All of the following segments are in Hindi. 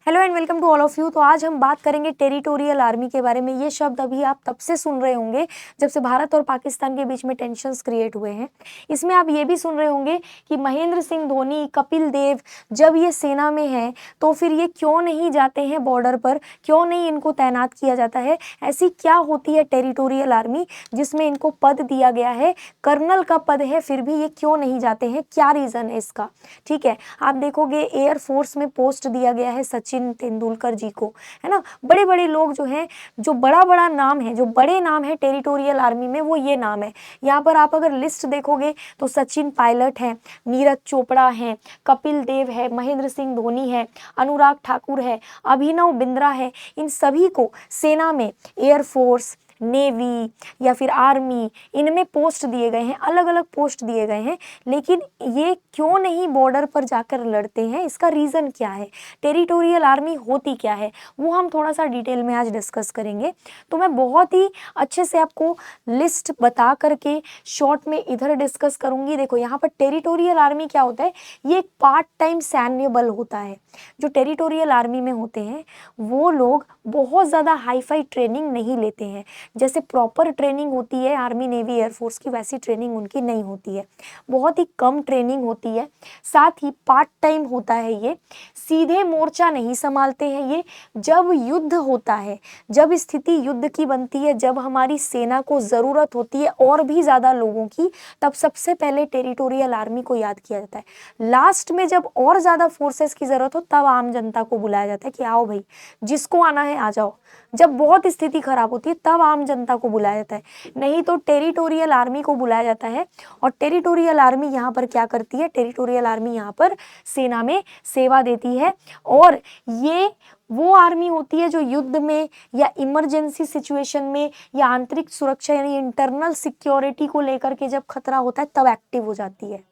Hello and welcome to all of you. तो आज हम बात करेंगे टेरिटोरियल आर्मी के बारे में। ये शब्द अभी आप तब से सुन रहे होंगे जब से भारत और पाकिस्तान के बीच में टेंशन्स क्रिएट हुए हैं। इसमें आप ये भी सुन रहे होंगे कि महेंद्र सिंह धोनी, कपिल देव जब ये सेना में हैं तो फिर ये क्यों नहीं जाते हैं बॉर्डर पर, क्यों नहीं इनको तैनात किया जाता है। ऐसी क्या होती है टेरिटोरियल आर्मी जिसमें इनको पद दिया गया है, कर्नल का पद है, फिर भी ये क्यों नहीं जाते हैं, क्या रीज़न है इसका। ठीक है, आप देखोगे एयरफोर्स में पोस्ट दिया गया है सचिन तेंदुलकर जी को, है ना। बड़े बड़े लोग जो हैं, जो बड़ा बड़ा नाम है, जो बड़े नाम है टेरिटोरियल आर्मी में, वो ये नाम है। यहाँ पर आप अगर लिस्ट देखोगे तो सचिन पायलट है, नीरज चोपड़ा है, कपिल देव है, महेंद्र सिंह धोनी है, अनुराग ठाकुर है, अभिनव बिंद्रा है। इन सभी को सेना में, एयरफोर्स, नेवी या फिर आर्मी, इनमें पोस्ट दिए गए हैं, अलग अलग पोस्ट दिए गए हैं। लेकिन ये क्यों नहीं बॉर्डर पर जाकर लड़ते हैं, इसका रीज़न क्या है, टेरिटोरियल आर्मी होती क्या है, वो हम थोड़ा सा डिटेल में आज डिस्कस करेंगे। तो मैं बहुत ही अच्छे से आपको लिस्ट बता करके शॉर्ट में इधर डिस्कस करूंगी। देखो यहाँ पर टेरिटोरियल आर्मी क्या होता है, ये एक पार्ट टाइम सैन्य बल होता है। जो टेरिटोरियल आर्मी में होते हैं वो लोग बहुत ज़्यादा हाईफाई ट्रेनिंग नहीं लेते हैं। जैसे प्रॉपर ट्रेनिंग होती है आर्मी, नेवी, एयरफोर्स की, वैसी ट्रेनिंग उनकी नहीं होती है, बहुत ही कम ट्रेनिंग होती है। साथ ही पार्ट टाइम होता है, ये सीधे मोर्चा नहीं संभालते हैं। ये जब युद्ध होता है, जब स्थिति युद्ध की बनती है, जब हमारी सेना को ज़रूरत होती है और भी ज़्यादा लोगों की, तब सबसे पहले टेरिटोरियल आर्मी को याद किया जाता है। लास्ट में जब और ज़्यादा फोर्सेस की ज़रूरत हो तब आम जनता को बुलाया जाता है कि आओ भाई, जिसको आना है आ जाओ। जब बहुत स्थिति खराब होती है तब आम जनता को बुलाया जाता है, नहीं तो टेरिटोरियल आर्मी को बुलाया जाता है। और टेरिटोरियल आर्मी यहाँ पर क्या करती है, टेरिटोरियल आर्मी यहाँ पर सेना में सेवा देती है। और ये वो आर्मी होती है जो युद्ध में या इमरजेंसी सिचुएशन में या आंतरिक सुरक्षा यानी इंटरनल सिक्योरिटी को लेकर के जब खतरा होता है तब एक्टिव हो जाती है।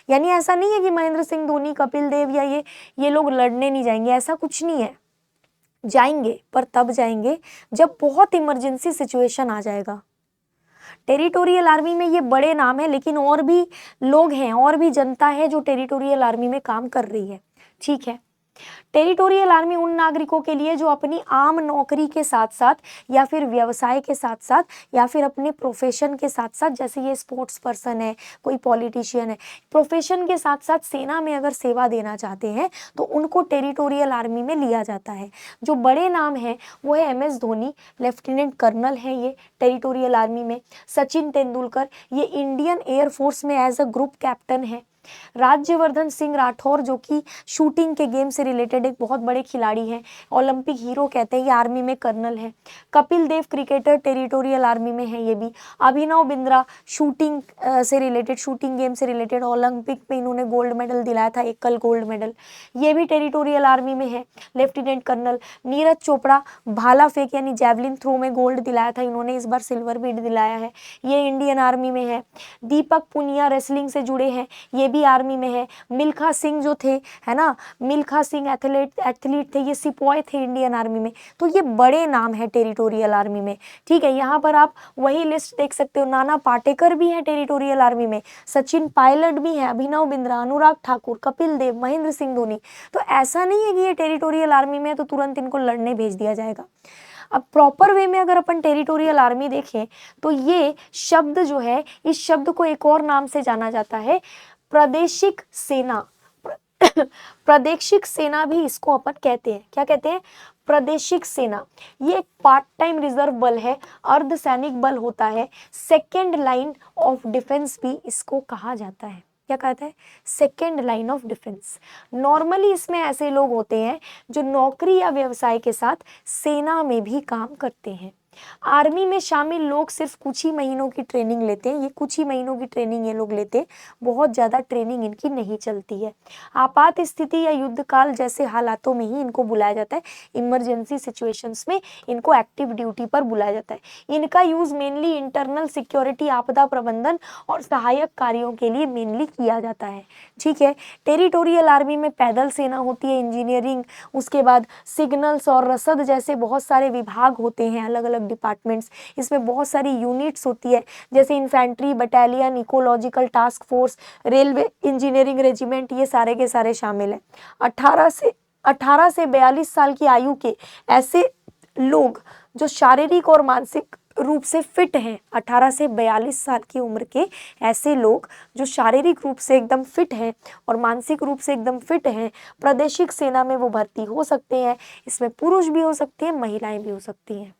यानी ऐसा नहीं है कि महेंद्र सिंह धोनी, कपिल देव या ये लोग लड़ने नहीं जाएंगे, ऐसा कुछ नहीं है। जाएंगे, पर तब जाएंगे जब बहुत इमरजेंसी सिचुएशन आ जाएगा। टेरिटोरियल आर्मी में ये बड़े नाम है, लेकिन और भी लोग हैं, और भी जनता है जो टेरिटोरियल आर्मी में काम कर रही है। ठीक है, टेरिटोरियल आर्मी उन नागरिकों के लिए जो अपनी आम नौकरी के साथ साथ या फिर व्यवसाय के साथ साथ या फिर अपने प्रोफेशन के साथ साथ, जैसे ये स्पोर्ट्स पर्सन है, कोई पॉलिटिशियन है, प्रोफेशन के साथ साथ सेना में अगर सेवा देना चाहते हैं तो उनको टेरिटोरियल आर्मी में लिया जाता है। जो बड़े नाम है वो है MS धोनी, लेफ्टिनेंट कर्नल है ये टेरिटोरियल आर्मी में। सचिन तेंदुलकर, ये इंडियन एयरफोर्स में एज अ ग्रुप कैप्टन है। राज्यवर्धन सिंह राठौर, जो कि शूटिंग के गेम से रिलेटेड एक बहुत बड़े खिलाड़ी हैं, ओलंपिक हीरो कहते हैं, ये आर्मी में कर्नल है। Kapil Dev cricketer, territorial army में है ये भी। अभिनव बिंद्रा शूटिंग से रिलेटेड, शूटिंग गेम से रिलेटेड, ओलंपिक में इन्होंने गोल्ड मेडल दिलाया था, एकल गोल्ड मेडल, ये भी टेरिटोरियल आर्मी में है, लेफ्टिनेंट कर्नल। नीरज चोपड़ा भाला फेंक यानी जैवलिन थ्रो में गोल्ड दिलाया था इन्होंने, इस बार सिल्वर भी दिलाया है, ये इंडियन आर्मी में है। दीपक पुनिया रेसलिंग से जुड़े हैं, ये भी आर्मी में है। मिल्खा सिंह जो थे, है ना, मिल्खा सिंह एथलीट थे, ये सिपाही थे इंडियन आर्मी में। तो ये बड़े नाम है टेरिटोरियल आर्मी में। ठीक है, यहाँ पर आप वही लिस्ट देख सकते हो, नाना पाटेकर भी हैं टेरिटोरियल आर्मी में, सचिन पायलट भी हैं, अभिनव बिंद्रा, अनुराग ठाकुर, कपिल देव, महेंद्र सिंह धोनी। तो ऐसा नहीं है कि ये टेरिटोरियल आर्मी में है तो तुरंत इनको लड़ने भेज दिया जाएगा। अब प्रॉपर वे में अगर अपन टेरिटोरियल आर्मी देखें तो ये शब्द जो है, इस शब्द को एक और नाम से जाना जाता है, प्रादेशिक सेना। प्रादेशिक सेना भी इसको अपन कहते हैं, क्या कहते हैं, प्रादेशिक सेना। ये एक पार्ट टाइम रिजर्व बल है, अर्धसैनिक बल होता है, सेकेंड लाइन ऑफ डिफेंस भी इसको कहा जाता है। क्या कहता है, second line of defence. Normally इसमें ऐसे लोग होते हैं जो नौकरी या व्यवसाय के साथ सेना में भी काम करते हैं। आर्मी में शामिल लोग सिर्फ कुछ ही महीनों की ट्रेनिंग लेते हैं, ये कुछ ही महीनों की ट्रेनिंग ये लोग लेते हैं, बहुत ज़्यादा ट्रेनिंग इनकी नहीं चलती है। आपात स्थिति या युद्ध काल जैसे हालातों में ही इनको बुलाया जाता है, इमरजेंसी सिचुएशंस में इनको एक्टिव ड्यूटी पर बुलाया जाता है। इनका यूज़ मेनली इंटरनल सिक्योरिटी, आपदा प्रबंधन और सहायक कार्यों के लिए मेनली किया जाता है। ठीक है, टेरिटोरियल आर्मी में पैदल सेना होती है, इंजीनियरिंग, उसके बाद सिग्नल्स और रसद जैसे बहुत सारे विभाग होते हैं, अलग अलग डिपार्टमेंट्स। इसमें बहुत सारी यूनिट्स होती है, जैसे infantry battalion, ecological task force, railway engineering regiment, ये सारे के सारे शामिल हैं। 18 से 18 से 42 साल की आयु के ऐसे लोग जो शारीरिक और मानसिक रूप से फिट हैं, 18 से 42 साल की उम्र के ऐसे लोग जो शारीरिक रूप से एकदम फिट हैं और मानसिक रूप से एकदम फिट हैं, प्रादेशिक सेना में वो भर्ती हो सकते हैं। इसमें पुरुष भी हो सकते हैं, महिलाएं भी हो सकती हैं।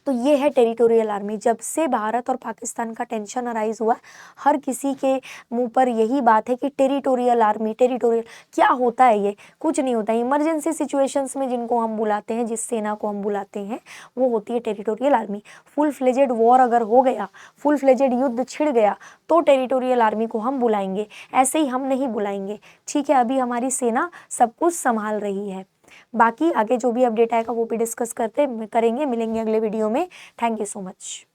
तो ये है टेरिटोरियल आर्मी। जब से भारत और पाकिस्तान का टेंशन अराइज हुआ, हर किसी के मुंह पर यही बात है कि टेरिटोरियल आर्मी, टेरिटोरियल क्या होता है? ये कुछ नहीं होता। इमरजेंसी सिचुएशंस में जिनको हम बुलाते हैं, जिस सेना को हम बुलाते हैं, वो होती है territorial army. Full fledged war अगर हो गया, फुल फ्लेजेड युद्ध छिड़ गया, तो टेरिटोरियल आर्मी को हम बुलाएंगे, ऐसे ही हम नहीं बुलाएंगे। ठीक है, अभी हमारी सेना सब कुछ संभाल रही है। बाकी आगे जो भी अपडेट आएगा वो भी डिस्कस करेंगे, मिलेंगे अगले वीडियो में। Thank you so much.